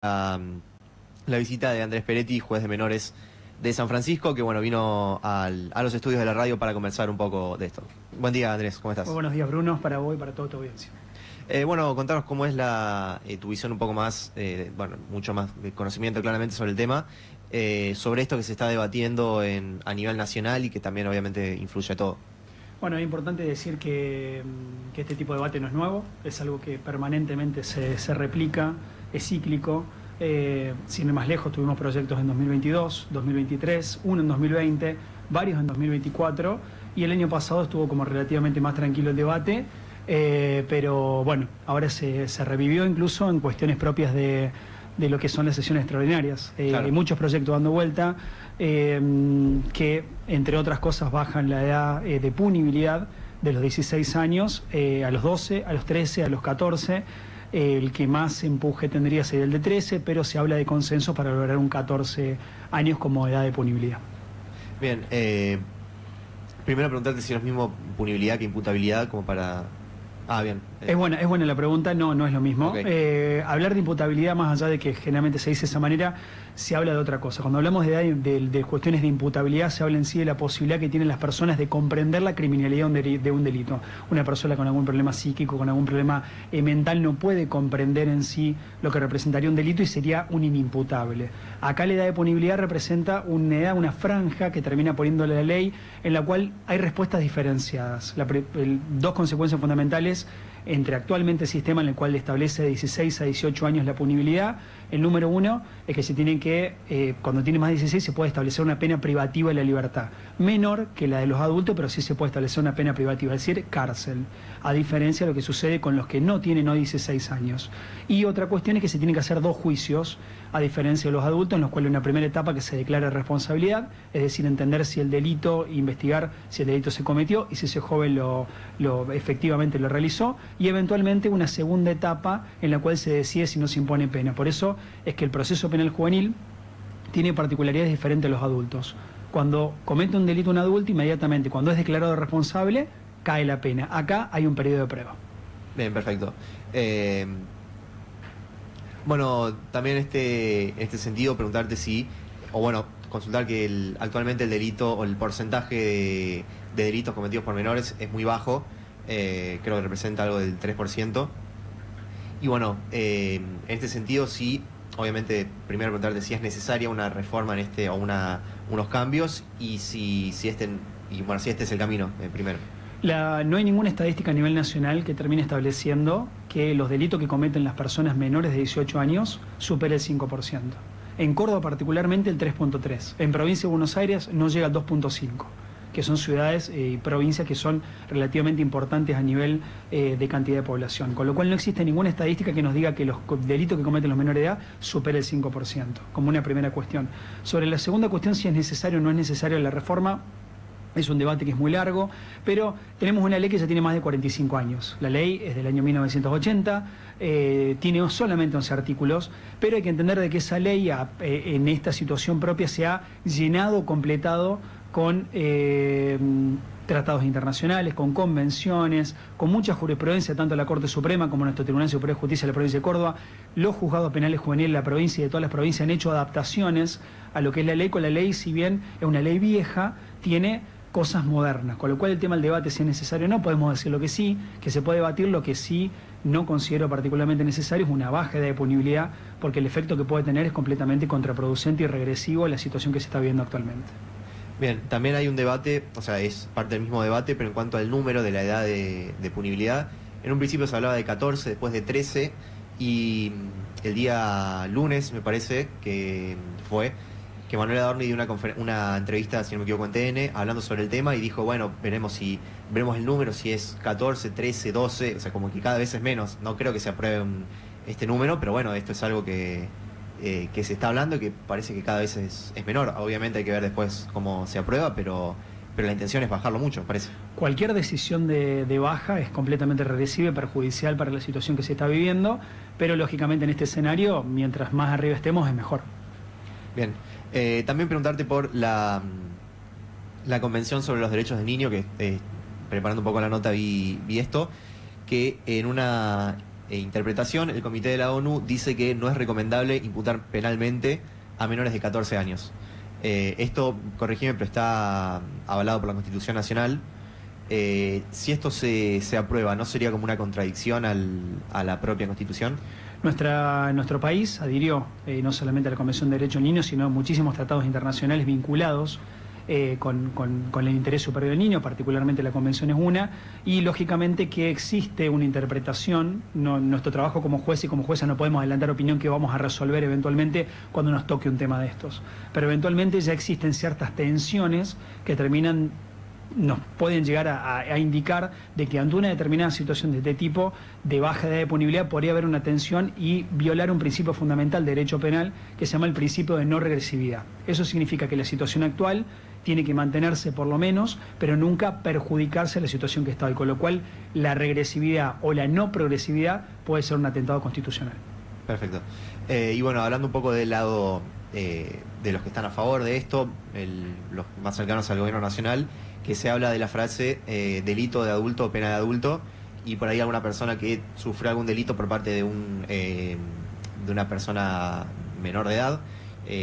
la visita de Andrés Peretti, juez de menores de San Francisco, que bueno, vino a los estudios de la radio para conversar un poco de esto. Buen día, Andrés, ¿cómo estás? Muy buenos días, Bruno, para vos y para toda tu audiencia. Bueno, contanos cómo es tu visión un poco más, mucho más de conocimiento claramente sobre el tema, sobre esto que se está debatiendo a nivel nacional y que también obviamente influye a todo. Bueno, es importante decir que este tipo de debate no es nuevo, es algo que permanentemente se replica, es cíclico. Sin ir más lejos, tuvimos proyectos en 2022, 2023, uno en 2020, varios en 2024, y el año pasado estuvo como relativamente más tranquilo el debate, pero bueno, ahora se revivió incluso en cuestiones propias de lo que son las sesiones extraordinarias. Claro. Hay muchos proyectos dando vuelta que, entre otras cosas, bajan la edad de punibilidad de los 16 años a los 12, a los 13, a los 14. El que más empuje tendría sería el de 13, pero se habla de consenso para lograr un 14 años como edad de punibilidad. Bien, primero preguntarte si no es mismo punibilidad que imputabilidad, como para... bien. Es buena la pregunta, no es lo mismo. Okay. Hablar de imputabilidad, más allá de que generalmente se dice de esa manera, se habla de otra cosa. Cuando hablamos de edad de cuestiones de imputabilidad, se habla en sí de la posibilidad que tienen las personas de comprender la criminalidad de un delito. Una persona con algún problema psíquico, con algún problema mental, no puede comprender en sí lo que representaría un delito y sería un inimputable. Acá la edad de punibilidad representa una edad, una franja que termina poniéndole la ley, en la cual hay respuestas diferenciadas. Dos consecuencias fundamentales entre actualmente el sistema en el cual establece de 16 a 18 años la punibilidad. El número uno es que se tienen que, cuando tiene más de 16 se puede establecer una pena privativa de la libertad, menor que la de los adultos, pero sí se puede establecer una pena privativa, es decir, cárcel, a diferencia de lo que sucede con los que no tienen hoy 16 años. Y otra cuestión es que se tienen que hacer dos juicios, a diferencia de los adultos, en los cuales una primera etapa que se declara responsabilidad, es decir, entender si el delito, investigar si el delito se cometió y si ese joven efectivamente lo realizó, y eventualmente una segunda etapa en la cual se decide si no se impone pena. Por eso es que el proceso penal juvenil tiene particularidades diferentes a los adultos. Cuando comete un delito un adulto, inmediatamente, cuando es declarado responsable, cae la pena. Acá hay un periodo de prueba. Bien, perfecto. Bueno, también en este sentido preguntarte si, consultar que actualmente el delito o el porcentaje de delitos cometidos por menores es muy bajo, creo que representa algo del 3%. Y bueno, en este sentido sí, obviamente, primero preguntarte si es necesaria una reforma en o unos cambios y si este es el camino, primero. No hay ninguna estadística a nivel nacional que termine estableciendo que los delitos que cometen las personas menores de 18 años superen el 5%. En Córdoba particularmente el 3.3%. En provincia de Buenos Aires no llega al 2.5%, que son ciudades y provincias que son relativamente importantes a nivel de cantidad de población. Con lo cual no existe ninguna estadística que nos diga que los delitos que cometen los menores de edad superen el 5%, como una primera cuestión. Sobre la segunda cuestión, si es necesario o no es necesaria la reforma, es un debate que es muy largo, pero tenemos una ley que ya tiene más de 45 años. La ley es del año 1980, tiene solamente 11 artículos, pero hay que entender de que esa ley en esta situación propia se ha llenado, completado con tratados internacionales, con convenciones, con mucha jurisprudencia, tanto la Corte Suprema como nuestro Tribunal Superior de Justicia de la provincia de Córdoba. Los juzgados penales juveniles de la provincia y de todas las provincias han hecho adaptaciones a lo que es la ley. Con la ley, si bien es una ley vieja, tiene cosas modernas, con lo cual el tema del debate, si es necesario o no, podemos decir lo que sí, que se puede debatir. Lo que sí no considero particularmente necesario es una baja edad de punibilidad, porque el efecto que puede tener es completamente contraproducente y regresivo a la situación que se está viviendo actualmente. Bien, también hay un debate, o sea, es parte del mismo debate, pero en cuanto al número de la edad de punibilidad, en un principio se hablaba de 14, después de 13, y el día lunes, me parece, que Manuel Adorni dio una entrevista, si no me equivoco, en TN, hablando sobre el tema y dijo, bueno, veremos el número, si es 14, 13, 12, o sea, como que cada vez es menos. No creo que se apruebe este número, pero bueno, esto es algo que se está hablando y que parece que cada vez es menor. Obviamente hay que ver después cómo se aprueba, pero la intención es bajarlo mucho, parece. Cualquier decisión de baja es completamente regresiva y perjudicial para la situación que se está viviendo, pero lógicamente en este escenario, mientras más arriba estemos, es mejor. Bien. También preguntarte por la Convención sobre los Derechos del Niño, que preparando un poco la nota vi esto, que en una interpretación, el Comité de la ONU dice que no es recomendable imputar penalmente a menores de 14 años. Esto, corregime, pero está avalado por la Constitución Nacional. Si esto se aprueba, ¿no sería como una contradicción a la propia Constitución? Nuestro país adhirió no solamente a la Convención de Derechos del Niño, sino a muchísimos tratados internacionales vinculados con el interés superior del niño, particularmente la Convención es una, y lógicamente que existe una interpretación. Nuestro trabajo como juez y como jueza no podemos adelantar opinión que vamos a resolver eventualmente cuando nos toque un tema de estos, pero eventualmente ya existen ciertas tensiones que nos pueden llegar a indicar de que ante una determinada situación de este tipo de baja edad de punibilidad podría haber una tensión y violar un principio fundamental de derecho penal que se llama el principio de no regresividad. Eso significa que la situación actual tiene que mantenerse por lo menos, pero nunca perjudicarse la situación que está hoy, con lo cual la regresividad o la no progresividad puede ser un atentado constitucional. Perfecto. Y bueno, hablando un poco del lado de los que están a favor de esto, los más cercanos al gobierno nacional, que se habla de la frase delito de adulto o pena de adulto, y por ahí alguna persona que sufrió algún delito por parte de una persona menor de edad,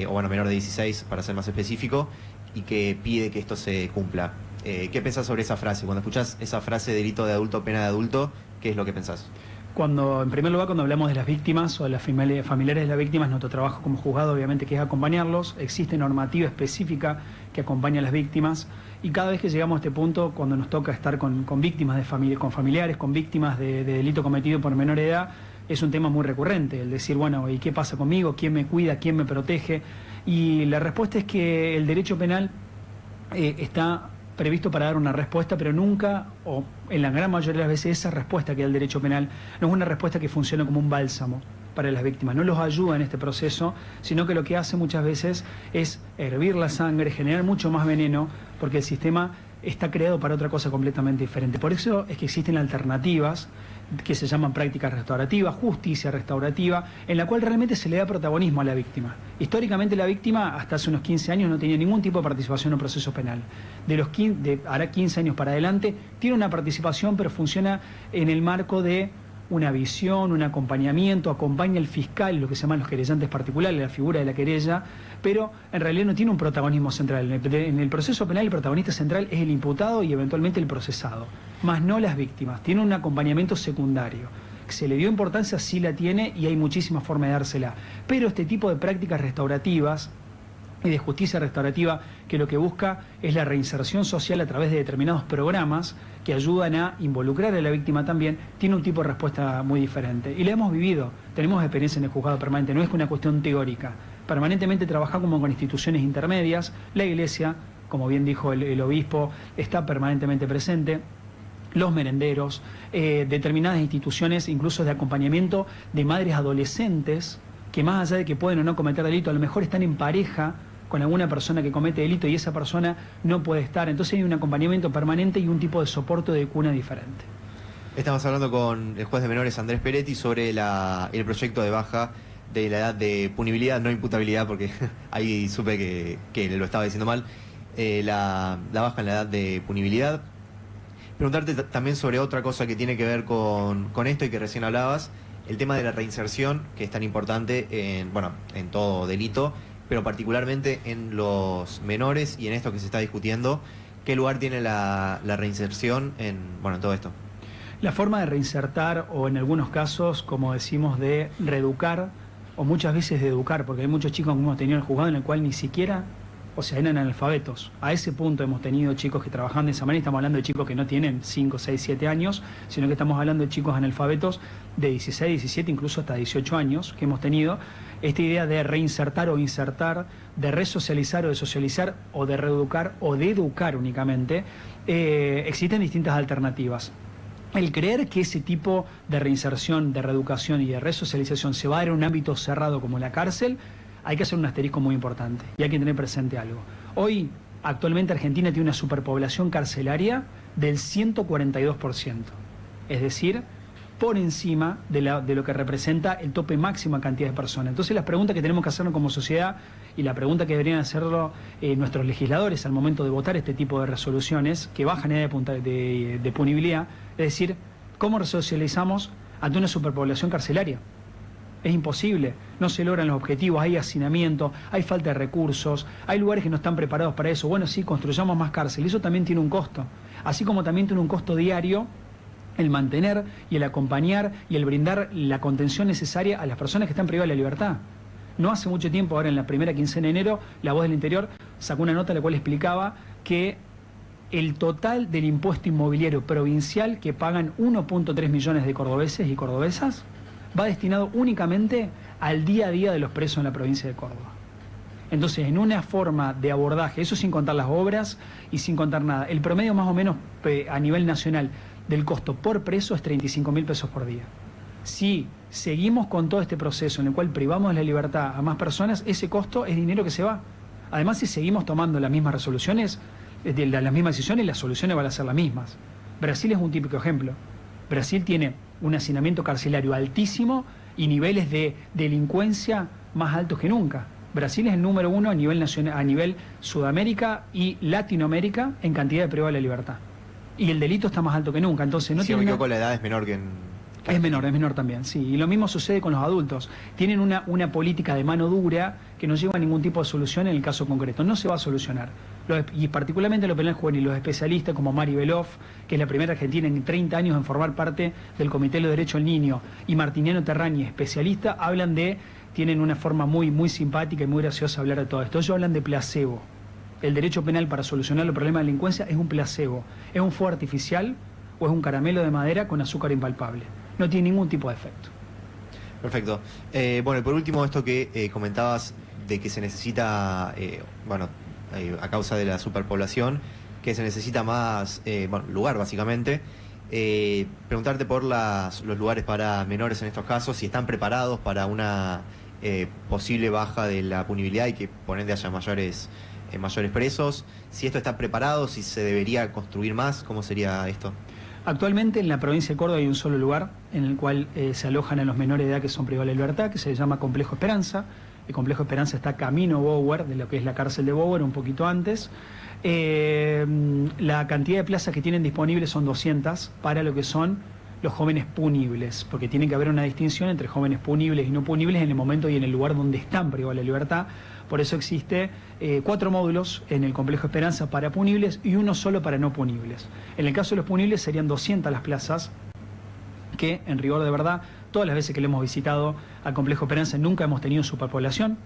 o bueno, menor de 16 para ser más específico, y que pide que esto se cumpla. ¿Qué pensás sobre esa frase? Cuando escuchás esa frase delito de adulto o pena de adulto, ¿qué es lo que pensás? En primer lugar, cuando hablamos de las víctimas o de las familiares de las víctimas, nuestro trabajo como juzgado obviamente que es acompañarlos. Existe normativa específica que acompaña a las víctimas, y cada vez que llegamos a este punto, cuando nos toca estar con víctimas con familiares, con víctimas de delito cometido por menor edad, es un tema muy recurrente, el decir, bueno, ¿y qué pasa conmigo? ¿Quién me cuida? ¿Quién me protege? Y la respuesta es que el derecho penal está previsto para dar una respuesta, pero nunca, o en la gran mayoría de las veces, esa respuesta que da el derecho penal no es una respuesta que funciona como un bálsamo para las víctimas, no los ayuda en este proceso, sino que lo que hace muchas veces es hervir la sangre, generar mucho más veneno, porque el sistema está creado para otra cosa completamente diferente. Por eso es que existen alternativas que se llaman prácticas restaurativas, justicia restaurativa, en la cual realmente se le da protagonismo a la víctima. Históricamente la víctima, hasta hace unos 15 años, no tenía ningún tipo de participación en un proceso penal. Hará 15 años para adelante, tiene una participación, pero funciona en el marco de una visión, un acompañamiento, acompaña al fiscal, lo que se llaman los querellantes particulares, la figura de la querella, pero en realidad no tiene un protagonismo central. En el proceso penal el protagonista central es el imputado y eventualmente el procesado, más no las víctimas. Tiene un acompañamiento secundario. ¿Se le dio importancia? Sí la tiene, y hay muchísimas formas de dársela. Pero este tipo de prácticas restaurativas y de justicia restaurativa, que lo que busca es la reinserción social a través de determinados programas que ayudan a involucrar a la víctima también, tiene un tipo de respuesta muy diferente. Y la hemos vivido, tenemos experiencia en el juzgado permanente, no es una cuestión teórica. Permanentemente trabajamos con instituciones intermedias, la Iglesia, como bien dijo el obispo, está permanentemente presente, los merenderos, determinadas instituciones incluso de acompañamiento de madres adolescentes, que más allá de que pueden o no cometer delito, a lo mejor están en pareja con alguna persona que comete delito y esa persona no puede estar. Entonces hay un acompañamiento permanente y un tipo de soporte de cuna diferente. Estamos hablando con el juez de menores Andrés Peretti sobre el proyecto de baja de la edad de punibilidad, no imputabilidad, porque ahí supe que lo estaba diciendo mal, la baja en la edad de punibilidad. Preguntarte también sobre otra cosa que tiene que ver con esto y que recién hablabas, el tema de la reinserción, que es tan importante en todo delito, pero particularmente en los menores y en esto que se está discutiendo. ¿Qué lugar tiene la reinserción en todo esto? La forma de reinsertar, o en algunos casos, como decimos, de reeducar, o muchas veces de educar, porque hay muchos chicos que hemos tenido en el juzgado en el cual ni siquiera, eran analfabetos. A ese punto hemos tenido chicos que trabajan de esa manera, y estamos hablando de chicos que no tienen 5, 6, 7 años, sino que estamos hablando de chicos analfabetos de 16, 17, incluso hasta 18 años que hemos tenido. Esta idea de reinsertar o insertar, de resocializar o de socializar, o de reeducar o de educar únicamente, existen distintas alternativas. El creer que ese tipo de reinserción, de reeducación y de resocialización se va a dar en un ámbito cerrado como la cárcel, hay que hacer un asterisco muy importante y hay que tener presente algo. Hoy, actualmente, Argentina tiene una superpoblación carcelaria del 142%, es decir, por encima de lo que representa el tope máximo a cantidad de personas. Entonces, las preguntas que tenemos que hacernos como sociedad, y la pregunta que deberían hacerlo nuestros legisladores al momento de votar este tipo de resoluciones que bajan edad de punibilidad, es decir, ¿cómo resocializamos ante una superpoblación carcelaria. Es imposible, no se logran los objetivos, hay hacinamiento, hay falta de recursos, hay lugares que no están preparados para eso. Bueno, sí, construyamos más cárceles, eso también tiene un costo, así como también tiene un costo diario el mantener y el acompañar y el brindar la contención necesaria a las personas que están privadas de la libertad. No hace mucho tiempo, ahora en la primera quincena de enero, La Voz del Interior sacó una nota en la cual explicaba que el total del impuesto inmobiliario provincial que pagan 1.3 millones de cordobeses y cordobesas va destinado únicamente al día a día de los presos en la provincia de Córdoba. Entonces, en una forma de abordaje, eso sin contar las obras y sin contar nada, el promedio más o menos a nivel nacional del costo por preso es 35.000 pesos por día. Si seguimos con todo este proceso en el cual privamos la libertad a más personas, ese costo es dinero que se va. Además, si seguimos tomando las mismas resoluciones, las mismas decisiones, las soluciones van a ser las mismas. Brasil es un típico ejemplo. Brasil tiene un hacinamiento carcelario altísimo y niveles de delincuencia más altos que nunca. Brasil es el número 1 a nivel nacional, a nivel Sudamérica y Latinoamérica en cantidad de privados de la libertad. Y el delito está más alto que nunca. Entonces, no si tiene me equivoco, la edad es menor que en... Es menor también, sí. Y lo mismo sucede con los adultos. Tienen una política de mano dura que no lleva a ningún tipo de solución en el caso concreto. No se va a solucionar. Y particularmente los penales juveniles, los especialistas como Mari Beloff, que es la primera argentina en 30 años en formar parte del Comité de los Derechos del Niño, y Martiniano Terrani, especialista, tienen una forma muy simpática y muy graciosa de hablar de todo esto. Ellos hablan de placebo. El derecho penal para solucionar el problema de la delincuencia es un placebo. Es un fuego artificial o es un caramelo de madera con azúcar impalpable. No tiene ningún tipo de efecto. Perfecto. Bueno, y por último, esto que comentabas de que se necesita, a causa de la superpoblación, que se necesita más lugar, básicamente. Preguntarte por los lugares para menores en estos casos, si están preparados para una posible baja de la punibilidad y que por ende haya mayores presos, si esto está preparado, si se debería construir más, ¿cómo sería esto? Actualmente en la provincia de Córdoba hay un solo lugar en el cual se alojan a los menores de edad que son privados de la libertad, que se llama Complejo Esperanza. El Complejo Esperanza está camino Bower, de lo que es la cárcel de Bower, un poquito antes. La cantidad de plazas que tienen disponibles son 200 para lo que son los jóvenes punibles, porque tiene que haber una distinción entre jóvenes punibles y no punibles en el momento y en el lugar donde están privados de la libertad. Por eso existe 4 módulos en el Complejo Esperanza para punibles y uno solo para no punibles. En el caso de los punibles serían 200 las plazas, que en rigor de verdad, todas las veces que le hemos visitado al Complejo Esperanza nunca hemos tenido superpoblación.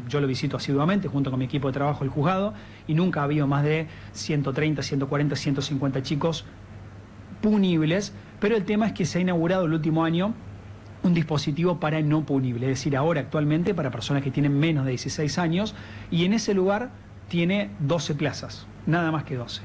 Yo lo visito asiduamente junto con mi equipo de trabajo, el juzgado, y nunca ha habido más de 130, 140, 150 chicos punibles, pero el tema es que se ha inaugurado el último año un dispositivo para no punible, es decir, ahora actualmente para personas que tienen menos de 16 años, y en ese lugar tiene 12 plazas, nada más que 12.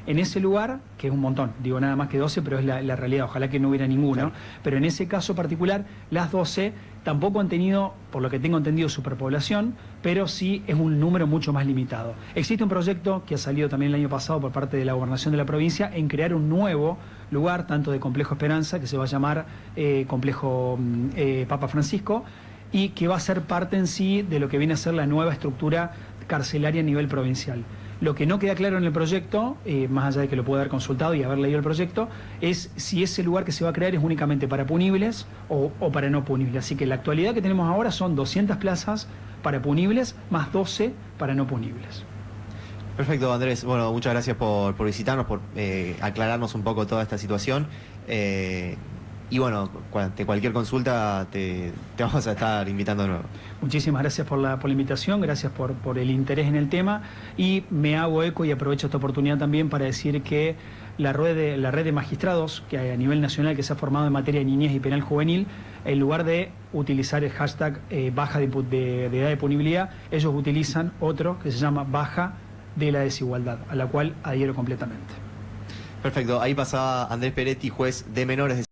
En ese lugar, que es un montón, digo nada más que 12, pero es la realidad, ojalá que no hubiera ninguno, claro. Pero en ese caso particular, las 12 tampoco han tenido, por lo que tengo entendido, superpoblación, pero sí es un número mucho más limitado. Existe un proyecto que ha salido también el año pasado por parte de la Gobernación de la provincia en crear un nuevo lugar, tanto de Complejo Esperanza, que se va a llamar Complejo Papa Francisco, y que va a ser parte en sí de lo que viene a ser la nueva estructura carcelaria a nivel provincial. Lo que no queda claro en el proyecto, más allá de que lo pueda haber consultado y haber leído el proyecto, es si ese lugar que se va a crear es únicamente para punibles o para no punibles. Así que la actualidad que tenemos ahora son 200 plazas para punibles más 12 para no punibles. Perfecto, Andrés. Bueno, muchas gracias por visitarnos, por aclararnos un poco toda esta situación. Y bueno, ante cualquier consulta te vamos a estar invitando de nuevo. Muchísimas gracias por la invitación, gracias por el interés en el tema, y me hago eco y aprovecho esta oportunidad también para decir que la red de magistrados que hay a nivel nacional que se ha formado en materia de niñez y penal juvenil, en lugar de utilizar el hashtag baja de edad de punibilidad, ellos utilizan otro que se llama baja de la desigualdad, a la cual adhiero completamente. Perfecto, ahí pasaba Andrés Peretti, juez de menores de